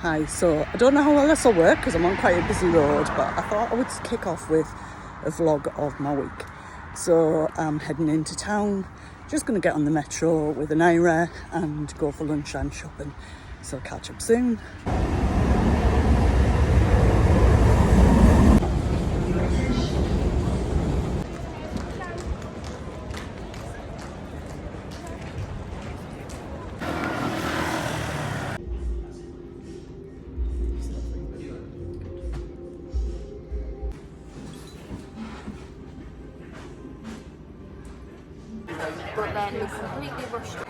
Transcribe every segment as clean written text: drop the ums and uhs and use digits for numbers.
Hi, so I don't know how well this will work because I'm on quite a busy road, but I thought I would kick off with a vlog of my week. So I'm heading into town, just going to get on the metro with an Ira and go for lunchtime shopping. So catch up soon. But then we completely rushed it.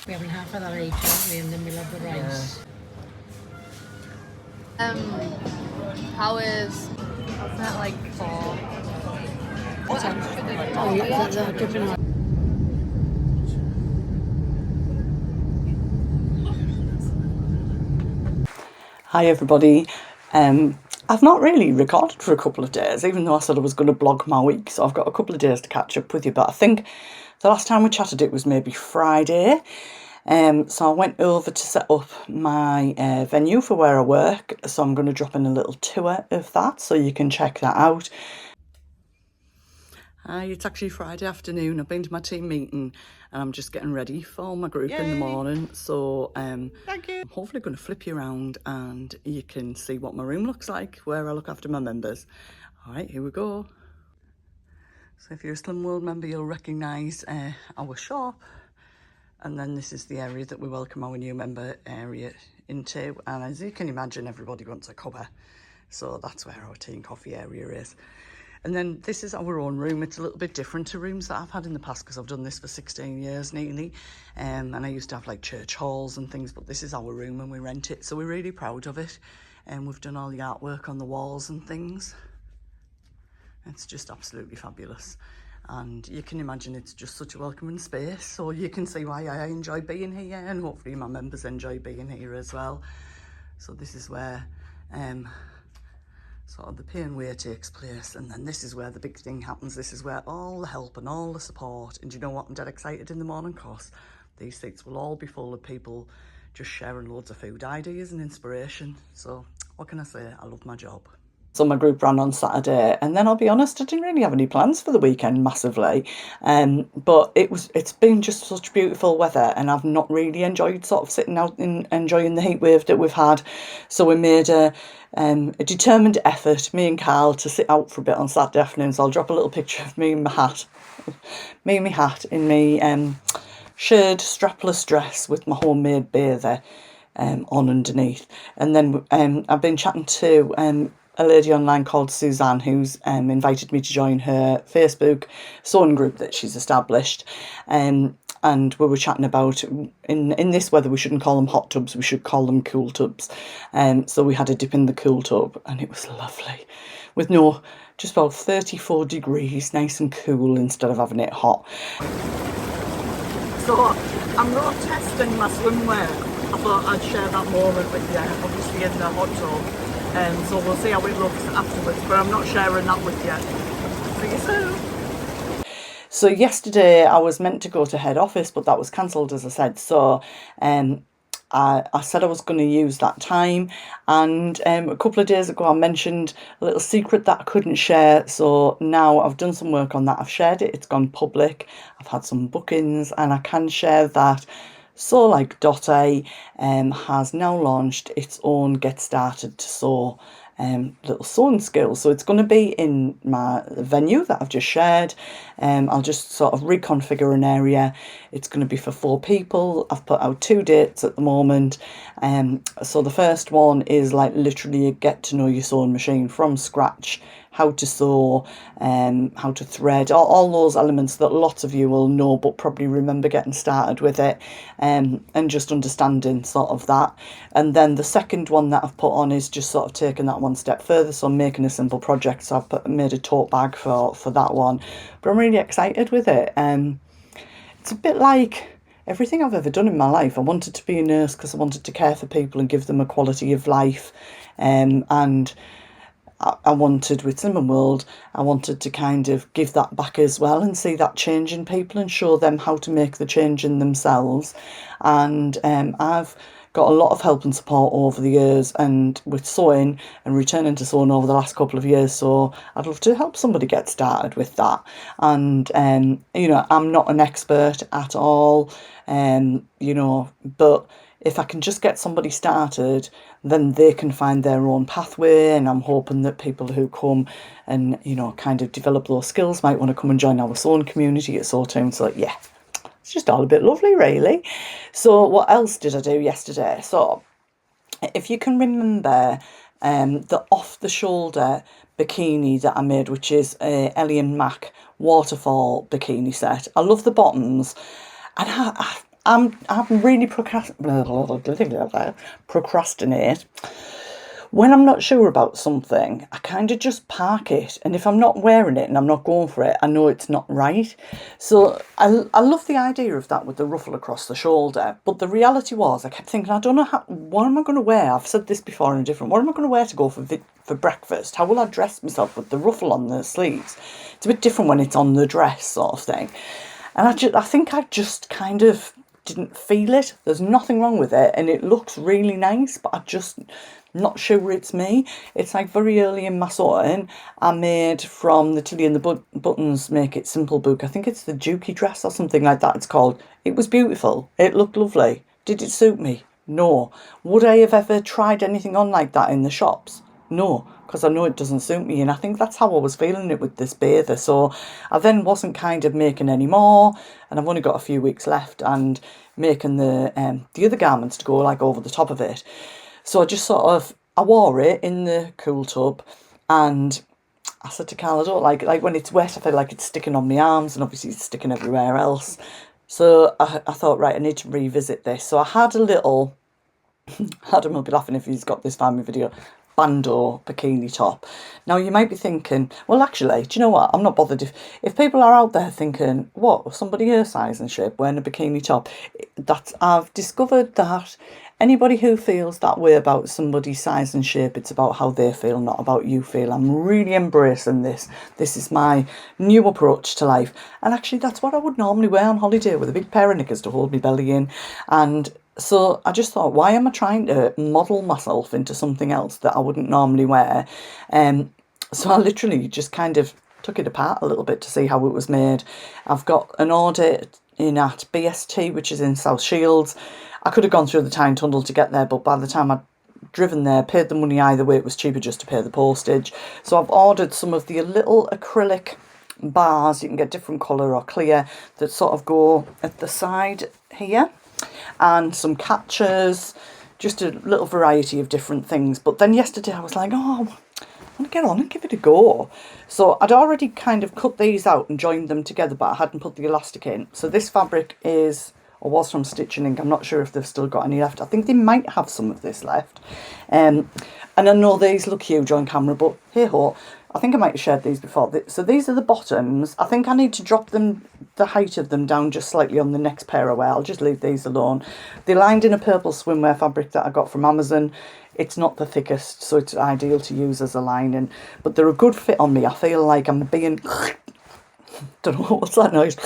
We're having half of that later, and then we'll have the rice. How is that like fall? Oh, yeah, that's different. Hi everybody. I've not really recorded for a couple of days, even though I said I was going to blog my week, so I've got a couple of days to catch up with you, but I think the last time we chatted it was maybe Friday. So I went over to set up my venue for where I work, so I'm going to drop in a little tour of that so you can check that out. Hi, it's actually Friday afternoon. I've been to my team meeting and I'm just getting ready for my group in the morning. So thank you. I'm hopefully going to flip you around and you can see what my room looks like, where I look after my members. All right, here we go. So if you're a Slim World member, you'll recognise our shop. And then this is the area that we welcome our new member area into. And as you can imagine, everybody wants a cuppa. So that's where our tea and coffee area is. And then this is our own room. It's a little bit different to rooms that I've had in the past because I've done this for 16 years nearly. And I used to have like church halls and things, but this is our room and we rent it. So we're really proud of it. And we've done all the artwork on the walls and things. It's just absolutely fabulous. And you can imagine it's just such a welcoming space. So you can see why I enjoy being here and hopefully my members enjoy being here as well. So this is where sort of the pay and wear takes place, and then this is where the big thing happens. This is where all the help and all the support, and do you know what, I'm dead excited in the morning because these seats will all be full of people just sharing loads of food ideas and inspiration. So what can I say, I love my job. So my group ran on Saturday, and then I'll be honest, I didn't really have any plans for the weekend massively, but it's been just such beautiful weather, and I've not really enjoyed sort of sitting out and enjoying the heat wave that we've had. So we made a determined effort, me and Carl, to sit out for a bit on Saturday afternoon. So I'll drop a little picture of me and my hat, in my shirred strapless dress with my homemade bather on underneath. And then I've been chatting to a lady online called Suzanne, who's invited me to join her Facebook sewing group that she's established. And we were chatting about, in this weather, we shouldn't call them hot tubs, we should call them cool tubs. So we had a dip in the cool tub and it was lovely. With just about 34 degrees, nice and cool instead of having it hot. So I'm not testing my swimwear. I thought I'd share that moment with you, obviously in the hot tub. So we'll see how it looks afterwards, but I'm not sharing that with you. See you soon. So yesterday I was meant to go to head office, but that was cancelled, as I said. So I said I was going to use that time, and a couple of days ago I mentioned a little secret that I couldn't share. So now I've done some work on that. I've shared it. It's gone public. I've had some bookings, and I can share that. So like .a has now launched its own Get Started to Sew little sewing skills. So it's going to be in my venue that I've just shared. I'll just sort of reconfigure an area. It's going to be for 4 people. I've put out 2 dates at the moment. So the first one is like literally a get to know your sewing machine from scratch, how to sew, how to thread, all those elements that lots of you will know but probably remember getting started with it, and just understanding sort of that. And then the second one that I've put on is just sort of taking that one step further, so I'm making a simple project. So I've made a tote bag for that one, but I'm really excited with it. it's a bit like everything I've ever done in my life. I wanted to be a nurse because I wanted to care for people and give them a quality of life. And I wanted, with Cinnamon World, I wanted to kind of give that back as well and see that change in people and show them how to make the change in themselves. And I've got a lot of help and support over the years, and with sewing and returning to sewing over the last couple of years, so I'd love to help somebody get started with that. And you know, I'm not an expert at all, you know, but if I can just get somebody started, then they can find their own pathway. And I'm hoping that people who come and, you know, kind of develop those skills might want to come and join our sewing community at Sewtown. So yeah, it's just all a bit lovely, really. So what else did I do yesterday? So if you can remember the off-the-shoulder bikini that I made, which is a Ellie and Mac waterfall bikini set. I love the bottoms, and I'm really procrastinate. When I'm not sure about something, I kind of just park it. And if I'm not wearing it and I'm not going for it, I know it's not right. So I love the idea of that with the ruffle across the shoulder. But the reality was, I kept thinking, I don't know what am I going to wear? I've said this before in a different, what am I going to wear to go for breakfast? How will I dress myself with the ruffle on the sleeves? It's a bit different when it's on the dress sort of thing. And I think I just kind of didn't feel it. There's nothing wrong with it and it looks really nice, but I just not sure it's me. It's like very early in my sewing, I made from the Tilly and the Buttons Make It Simple book, I think it's the Dukey dress or something like that it's called. It was beautiful. It looked lovely. Did it suit me? No. Would I have ever tried anything on like that in the shops? No, because I know it doesn't suit me, and I think that's how I was feeling it with this bather. So I then wasn't kind of making any more, and I've only got a few weeks left and making the other garments to go like over the top of it. So I just sort of, I wore it in the cool tub, and I said to Carl, I don't like when it's wet, I feel like it's sticking on my arms, and obviously it's sticking everywhere else. So I thought, right, I need to revisit this. So I had a little, Adam will be laughing if he's got this family video, bandeau bikini top. Now you might be thinking, well actually, do you know what, I'm not bothered if people are out there thinking, what, somebody her size and shape wearing a bikini top, I've discovered that anybody who feels that way about somebody's size and shape, it's about how they feel, not about you feel. I'm really embracing this. This is my new approach to life, and actually that's what I would normally wear on holiday, with a big pair of knickers to hold my belly in. And so I just thought, why am I trying to model myself into something else that I wouldn't normally wear? So I literally just kind of took it apart a little bit to see how it was made. I've got an order in at BST, which is in South Shields. I could have gone through the Tyne Tunnel to get there, but by the time I'd driven there, paid the money either way, it was cheaper just to pay the postage. So I've ordered some of the little acrylic bars, you can get different colour or clear, that sort of go at the side here, and some catchers, just a little variety of different things. But then yesterday I was like, oh, I want to get on and give it a go. So I'd already kind of cut these out and joined them together, but I hadn't put the elastic in. So this fabric is, or was, from Stitching Ink. I'm not sure if they've still got any left. I think they might have some of this left. And I know these look huge on camera, but hey ho, I think I might have shared these before. So these are the bottoms. I think I need to drop them, the height of them, down just slightly on the next pair I wear. I'll just leave these alone. They're lined in a purple swimwear fabric that I got from Amazon. It's not the thickest, so it's ideal to use as a lining. But they're a good fit on me. I feel like I'm being, don't know, what's that noise?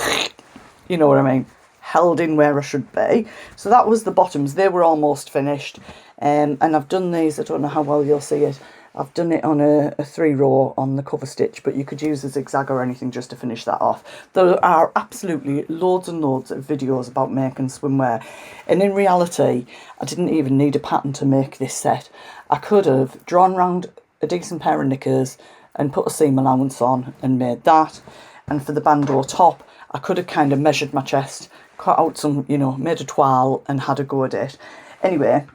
You know what I mean. Held in where I should be. So that was the bottoms. They were almost finished. And I've done these, I don't know how well you'll see it. I've done it on a 3-row on the cover stitch, but you could use a zigzag or anything just to finish that off. There are absolutely loads and loads of videos about making swimwear, and in reality I didn't even need a pattern to make this set. I could have drawn round a decent pair of knickers and put a seam allowance on and made that. And for the bandeau top, I could have kind of measured my chest, cut out some, you know, made a toile and had a go at it. Anyway,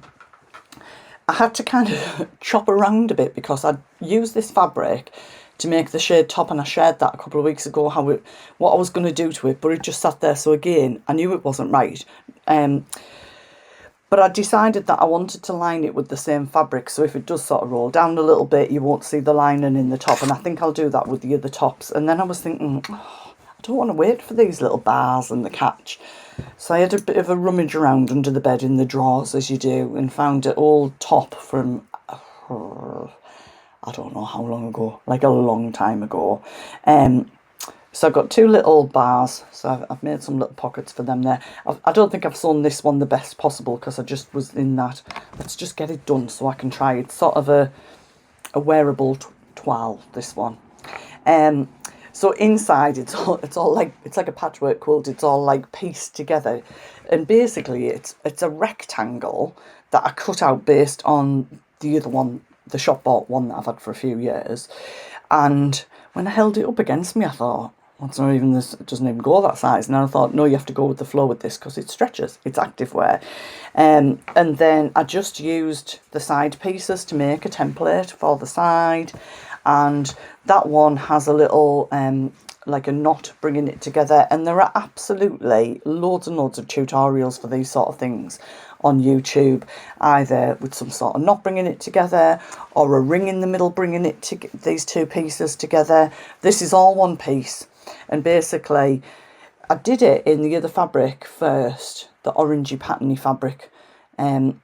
I had to kind of chop around a bit because I'd used this fabric to make the shade top, and I shared that a couple of weeks ago, what I was going to do to it, but it just sat there. So again, I knew it wasn't right. But I decided that I wanted to line it with the same fabric, so if it does sort of roll down a little bit, you won't see the lining in the top, and I think I'll do that with the other tops. And then I was thinking, oh, I don't want to wait for these little bars and the catch. So I had a bit of a rummage around under the bed in the drawers, as you do, and found an old top from, I don't know how long ago, like a long time ago. So I've got 2 little bars, so I've made some little pockets for them there. I don't think I've sewn this one the best possible because I just was in that, let's just get it done so I can try. It's sort of a wearable toile, this one. So inside it's all like, it's like a patchwork quilt. It's all like pieced together, and basically it's a rectangle that I cut out based on the other one, the shop bought one that I've had for a few years. And when I held it up against me, I thought, well, it's not even this, it doesn't even go that size. And I thought, no, you have to go with the flow with this because it stretches, it's active wear. And then I just used the side pieces to make a template for the side. And that one has a little like a knot bringing it together, and there are absolutely loads and loads of tutorials for these sort of things on YouTube, either with some sort of knot bringing it together or a ring in the middle bringing it to these 2 pieces together. This is all one piece, and basically I did it in the other fabric first, the orangey patterny fabric, then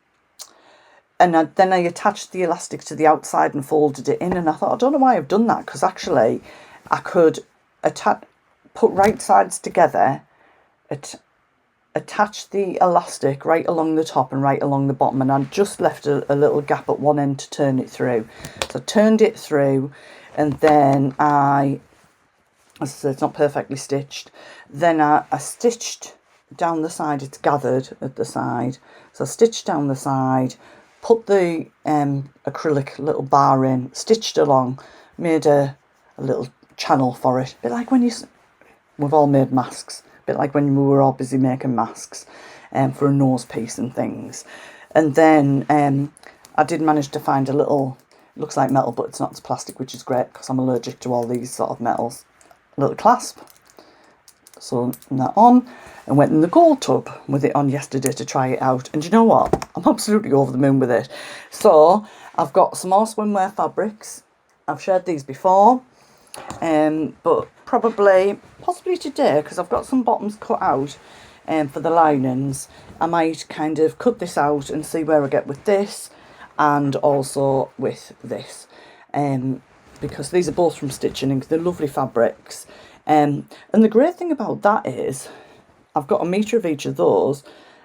I attached the elastic to the outside and folded it in, and I thought, I don't know why I've done that, because actually I could put right sides together, attach the elastic right along the top and right along the bottom, and I just left a little gap at one end to turn it through. So I turned it through, and then as I said, it's not perfectly stitched. Then I stitched down the side, it's gathered at the side. So I stitched down the side, put the acrylic little bar in, stitched along, made a little channel for it. A bit like when we've all made masks. A bit like when we were all busy making masks for a nose piece and things. And then I did manage to find a little, it looks like metal, but it's not, it's plastic, which is great because I'm allergic to all these sort of metals. A little clasp. So that on, and went in the gold tub with it on yesterday to try it out. And you know what? I'm absolutely over the moon with it. So I've got some more swimwear fabrics. I've shared these before, but possibly today, because I've got some bottoms cut out for the linings. I might kind of cut this out and see where I get with this and also with this, because these are both from Stitching Ink. They're lovely fabrics. And the great thing about that is I've got 1 metre of each of those.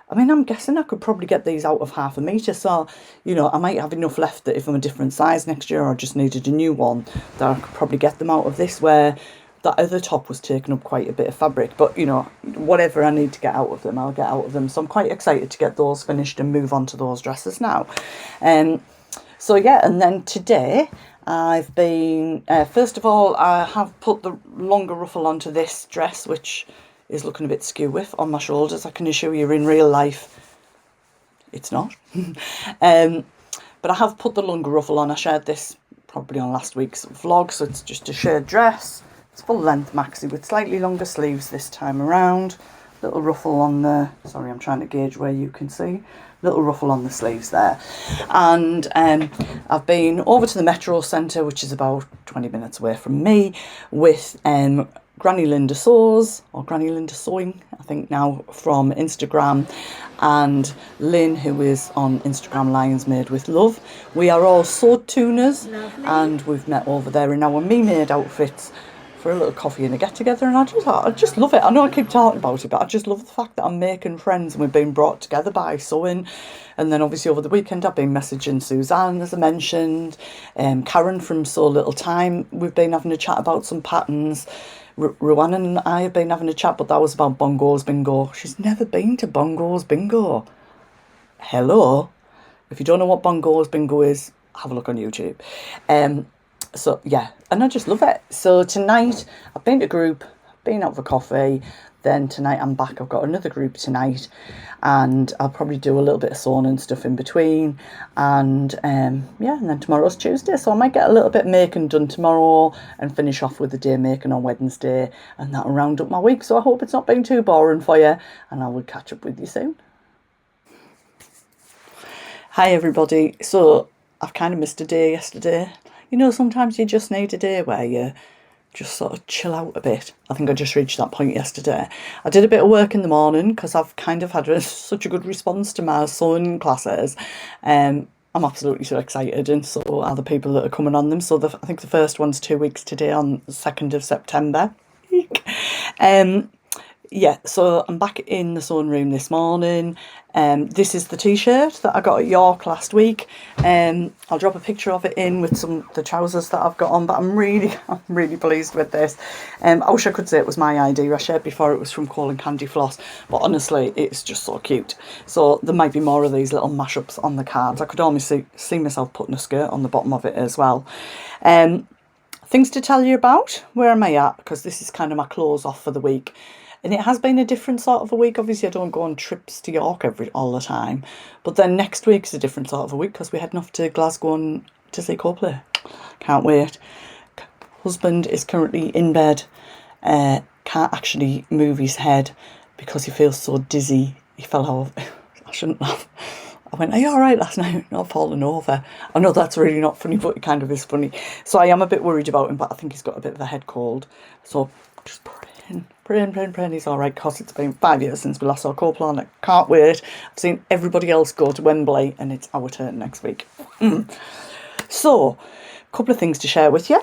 I mean, I'm guessing I could probably get these out of 1/2 metre. So, you know, I might have enough left that if I'm a different size next year or I just needed a new one, that I could probably get them out of this, where that other top was taking up quite a bit of fabric. But, you know, whatever I need to get out of them, I'll get out of them. So I'm quite excited to get those finished and move on to those dresses now. So, yeah, and then today I've been, first of all, I have put the longer ruffle onto this dress, which is looking a bit skew with on my shoulders. I can assure you in real life, it's not. But I have put the longer ruffle on. I shared this probably on last week's vlog, so it's just a shared dress. It's full length maxi with slightly longer sleeves this time around. Little ruffle on the, sorry, I'm trying to gauge where you can see. Little ruffle on the sleeves there. And I've been over to the Metro Centre, which is about 20 minutes away from me, with Granny Linda Sews, or Granny Linda Sewing, I think now, from Instagram, and Lynn, who is on Instagram, Lions Made with Love. We are all sword tuners. Lovely. And we've met over there in our me-made outfits for a little coffee and a get-together, and I just love it. I know I keep talking about it, but I just love the fact that I'm making friends and we've been brought together by sewing. And then obviously over the weekend I've been messaging Suzanne, as I mentioned, Karen from Sew Little Time. We've been having a chat about some patterns. Rowan and I have been having a chat, but that was about Bongo's Bingo. She's never been to Bongo's Bingo. Hello. If you don't know what Bongo's Bingo is, have a look on YouTube. So yeah, and I just love it. So tonight I've been to group, been out for coffee, then tonight I'm back. I've got another group tonight, and I'll probably do a little bit of sewing and stuff in between. And yeah, and then tomorrow's Tuesday, so I might get a little bit making done tomorrow and finish off with the day making on Wednesday, and that'll round up my week. So I hope it's not been too boring for you, and I will catch up with you soon. Hi everybody. So I've kind of missed a day yesterday. You know, sometimes you just need a day where you just sort of chill out a bit. I think I just reached that point yesterday. I did a bit of work in the morning because I've kind of had such a good response to my sewing classes. I'm absolutely so excited, and so are the people that are coming on them. So I think the first one's 2 weeks today on the 2nd of September. Yeah, so I'm back in the sewing room this morning. This is the t-shirt that I got at York last week. I'll drop a picture of it in with the trousers that I've got on, but I'm really pleased with this. I wish I could say it was my idea. I shared before it was from Cole and Candy Floss, but honestly, it's just so cute. So there might be more of these little mashups on the cards. I could almost see myself putting a skirt on the bottom of it as well. Things to tell you about. Where am I at? Because this is kind of my close off for the week. And it has been a different sort of a week. Obviously, I don't go on trips to York all the time. But then next week's a different sort of a week because we're heading off to Glasgow and to see Coldplay. Can't wait. Husband is currently in bed. Can't actually move his head because he feels so dizzy. He fell over. I shouldn't laugh. I went, "Are you all right last night?" "Not falling over." I know that's really not funny, but it kind of is funny. So I am a bit worried about him, but I think he's got a bit of a head cold. So just praying he's all right, because it's been 5 years since we last saw Coldplay and I can't wait. I've seen everybody else go to Wembley and it's our turn next week. So, a couple of things to share with you.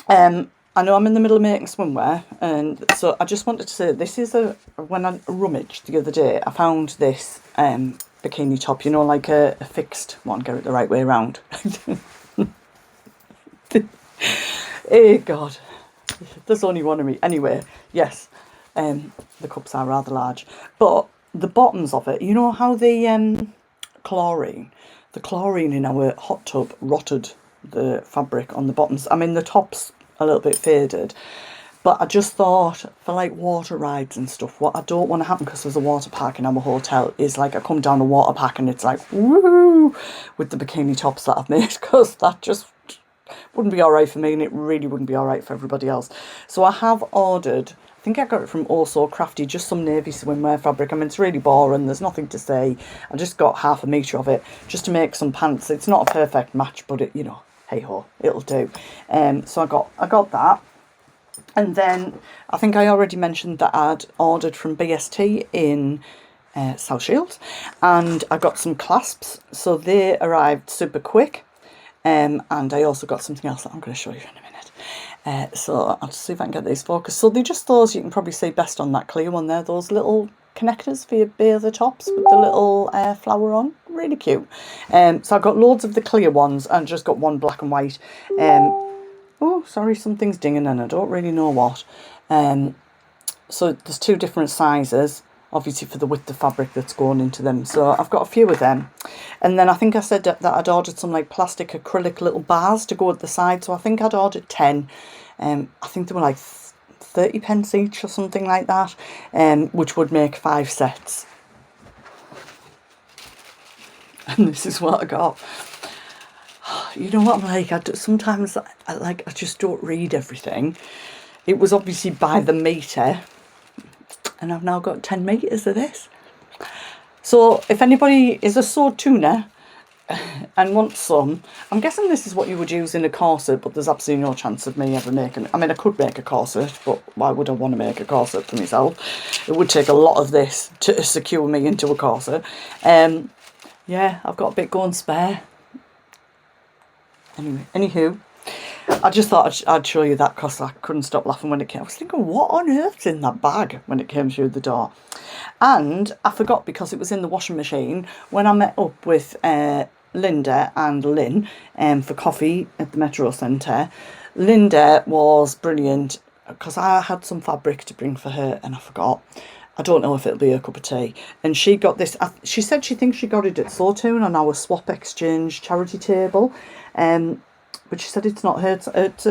I know I'm in the middle of making swimwear, and so I just wanted to say this is when I rummaged the other day, I found this bikini top, you know, like a fixed one, get it the right way around. Oh God. There's only one of me. Anyway, yes, the cups are rather large. But the bottoms of it, you know how the chlorine in our hot tub rotted the fabric on the bottoms. I mean, the top's a little bit faded. But I just thought, for like water rides and stuff, what I don't want to happen, because there's a water park in our hotel, is like I come down a water park and it's like, woo, with the bikini tops that I've made, because that just wouldn't be all right for me, and it really wouldn't be all right for everybody else. So I have ordered, I think I got it from Oh So Crafty, just some navy swimwear fabric. I mean, it's really boring, there's nothing to say. I just got 1/2 metre of it just to make some pants. It's not a perfect match, but it, you know, hey ho, it'll do. So I got that. And then I think I already mentioned that I'd ordered from BST in South Shields, and I got some clasps, so they arrived super quick. And I also got something else that I'm going to show you in a minute. So I'll just see if I can get these focused. So they're just those, you can probably see best on that clear one there, those little connectors for your bather tops with the little flower on. Really cute. So I got loads of the clear ones and just got one black and white. Oh, sorry, something's dinging and I don't really know what. So there's 2 different sizes, obviously for the width of fabric that's going into them. So I've got a few of them. And then I think I said that I'd ordered some like plastic acrylic little bars to go at the side. So I think I'd ordered 10. I think they were like 30 pence each or something like that, which would make 5 sets. And this is what I got. You know what I'm like? Sometimes I just don't read everything. It was obviously by the metre, and I've now got 10 metres of this. So if anybody is a sword tuner and wants some, I'm guessing this is what you would use in a corset, but there's absolutely no chance of me ever making. I mean, I could make a corset, but why would I want to make a corset for myself? It would take a lot of this to secure me into a corset. Yeah, I've got a bit going spare. Anyway, anywho, I just thought I'd show you that because I couldn't stop laughing when it came. I was thinking, what on earth's in that bag when it came through the door? And I forgot, because it was in the washing machine, when I met up with Linda and Lynn for coffee at the Metro Centre. Linda was brilliant because I had some fabric to bring for her and I forgot. I don't know if it'll be a cup of tea. And she got this, she said she thinks she got it at Saltwater on our swap exchange charity table. But she said it's not her, it's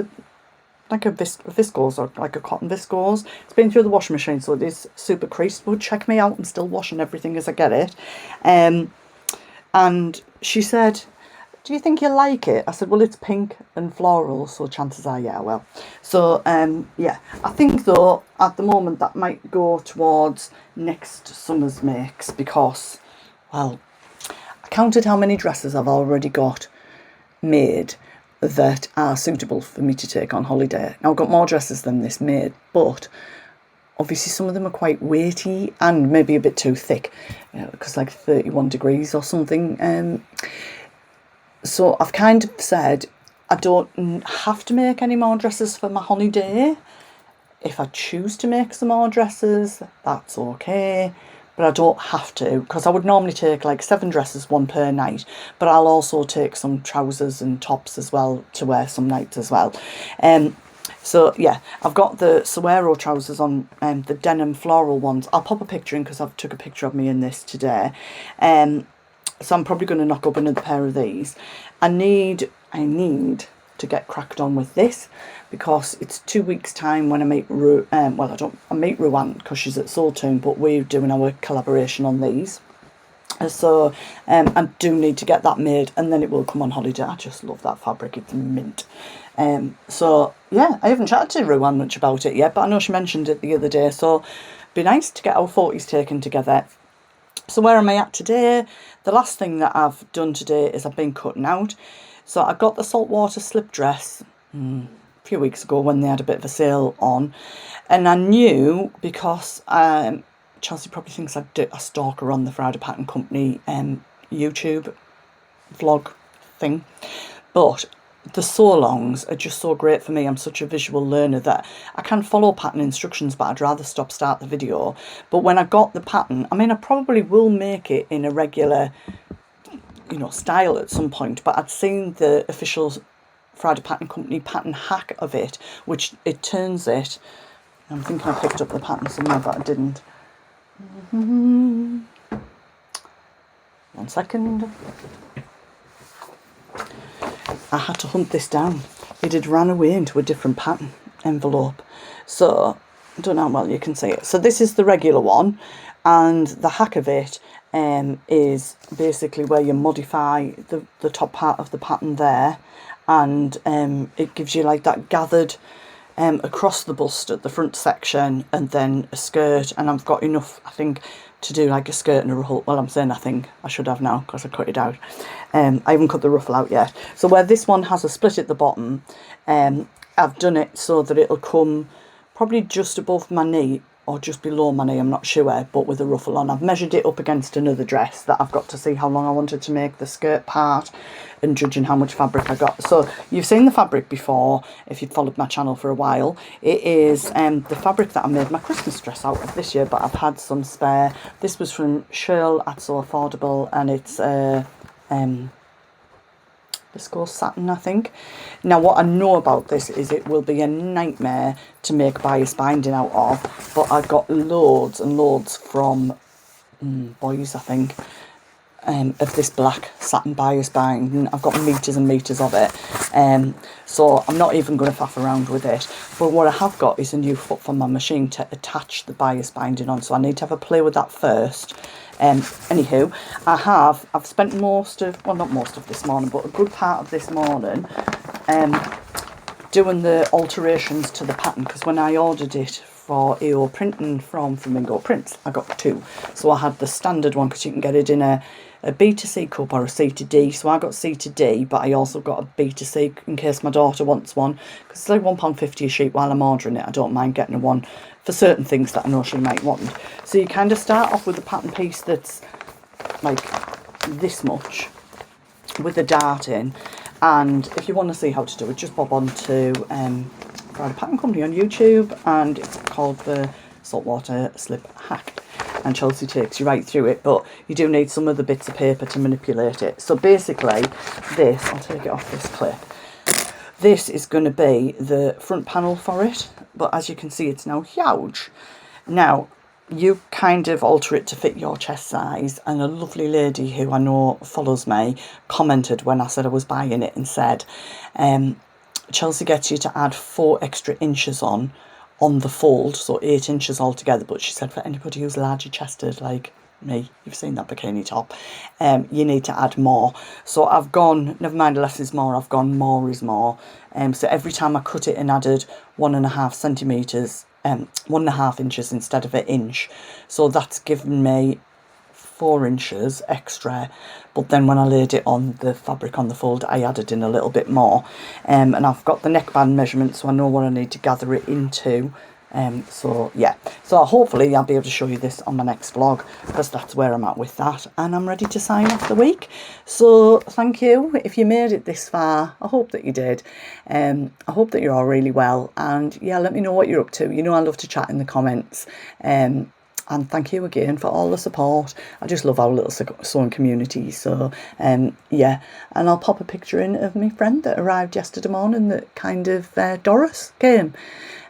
like a viscose, or like a cotton viscose. It's been through the washing machine, so it is super creased, but check me out, I'm still washing everything as I get it. And she said, do you think you'll like it? I said, well, it's pink and floral, so chances are, yeah, I will. So, yeah, I think, though, at the moment, that might go towards next summer's makes, because, well, I counted how many dresses I've already got made, that are suitable for me to take on holiday. Now, I've got more dresses than this made, but obviously some of them are quite weighty and maybe a bit too thick, because like 31 degrees or something. So I've kind of said I don't have to make any more dresses for my holiday. If I choose to make some more dresses, that's okay, but I don't have to, because I would normally take like 7 dresses, 1 per night, but I'll also take some trousers and tops as well to wear some nights as well. So yeah, I've got the saguaro trousers on, the denim floral ones. I'll pop a picture in because I've took a picture of me in this today. So I'm probably going to knock up another pair of these. I need to get cracked on with this, because it's 2 weeks time when I meet I meet Ruan because she's at Saltwater, but we're doing our collaboration on these. So I do need to get that made, and then it will come on holiday. I just love that fabric, it's mint. So yeah, I haven't chatted to Ruan much about it yet, but I know she mentioned it the other day, so it'd be nice to get our 40s taken together. So where am I at today? The last thing that I've done today is I've been cutting out. So I got the saltwater slip dress a few weeks ago when they had a bit of a sale on, and I knew, because Chelsea probably thinks I stalk her on the Friday Pattern Company YouTube vlog thing, but the sew-alongs are just so great for me. I'm such a visual learner that I can follow pattern instructions, but I'd rather start the video. But when I got the pattern, I mean, I probably will make it in a regular, you know, style at some point, but I'd seen the official Friday Pattern Company pattern hack of it, which it turns it. I'm thinking I picked up the pattern somewhere, but I didn't. 1 second. I had to hunt this down. It had ran away into a different pattern envelope. So, I don't know how well you can see it. So this is the regular one, and the hack of it is basically where you modify the top part of the pattern there, and it gives you like that gathered across the bust at the front section, and then a skirt, and I've got enough, I think, to do like a skirt and a ruffle. Well, I'm saying I think I should have now because I cut it out. I haven't cut the ruffle out yet. So where this one has a split at the bottom, I've done it so that it'll come probably just above my knee or just below my knee, I'm not sure, but with a ruffle on. I've measured it up against another dress that I've got to see how long I wanted to make the skirt part, and judging how much fabric I got. So you've seen the fabric before if you've followed my channel for a while. It is the fabric that I made my Christmas dress out of this year, but I've had some spare. This was from Shirl at So Affordable, and it's viscose satin, I think. Now what I know about this is it will be a nightmare to make bias binding out of, but I got loads and loads from Boys, I think, of this black satin bias binding. I've got meters and meters of it, so I'm not even going to faff around with it. But what I have got is a new foot for my machine to attach the bias binding on, so I need to have a play with that first. Anywho, I've spent most of, well, not most of this morning, but a good part of this morning doing the alterations to the pattern, because when I ordered it for AO printing from Flamingo Prints, I got 2. So I had the standard one, because you can get it in a B to C cup or a C to D. So I got C to D, but I also got a B to C in case my daughter wants one, because it's like £1.50 a sheet while I'm ordering it. I don't mind getting one for certain things that I know she might want. So you kind of start off with a pattern piece that's like this much with a dart in, and if you want to see how to do it, just bob on to Friday Pattern Company on YouTube, and it's called the Saltwater Slip Hack, and Chelsea takes you right through it, but you do need some other bits of paper to manipulate it. So basically this, I'll take it off this clip, this is going to be the front panel for it, but as you can see it's now huge. Now you kind of alter it to fit your chest size, and a lovely lady who I know follows me commented when I said I was buying it and said Chelsea gets you to add 4 extra inches on the fold, so 8 inches altogether, but she said for anybody who's larger chested like me, you've seen that bikini top, you need to add more. So I've gone, never mind less is more, I've gone more is more. So every time I cut it and added 1.5 centimetres, 1.5 inches instead of an inch, so that's given me 4 inches extra, but then when I laid it on the fabric on the fold, I added in a little bit more. And I've got the neckband measurement, so I know what I need to gather it into. So yeah, so hopefully I'll be able to show you this on my next vlog, because that's where I'm at with that, and I'm ready to sign off the week. So thank you if you made it this far. I hope that you did. I hope that you're all really well, and yeah, let me know what you're up to. You know I love to chat in the comments. And thank you again for all the support. I just love our little sewing community. So yeah, and I'll pop a picture in of my friend that arrived yesterday morning, that kind of Doris came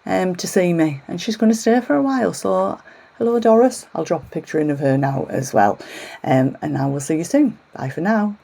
to see me, and she's going to stay for a while. So hello Doris, I'll drop a picture in of her now as well. And I will see you soon. Bye for now.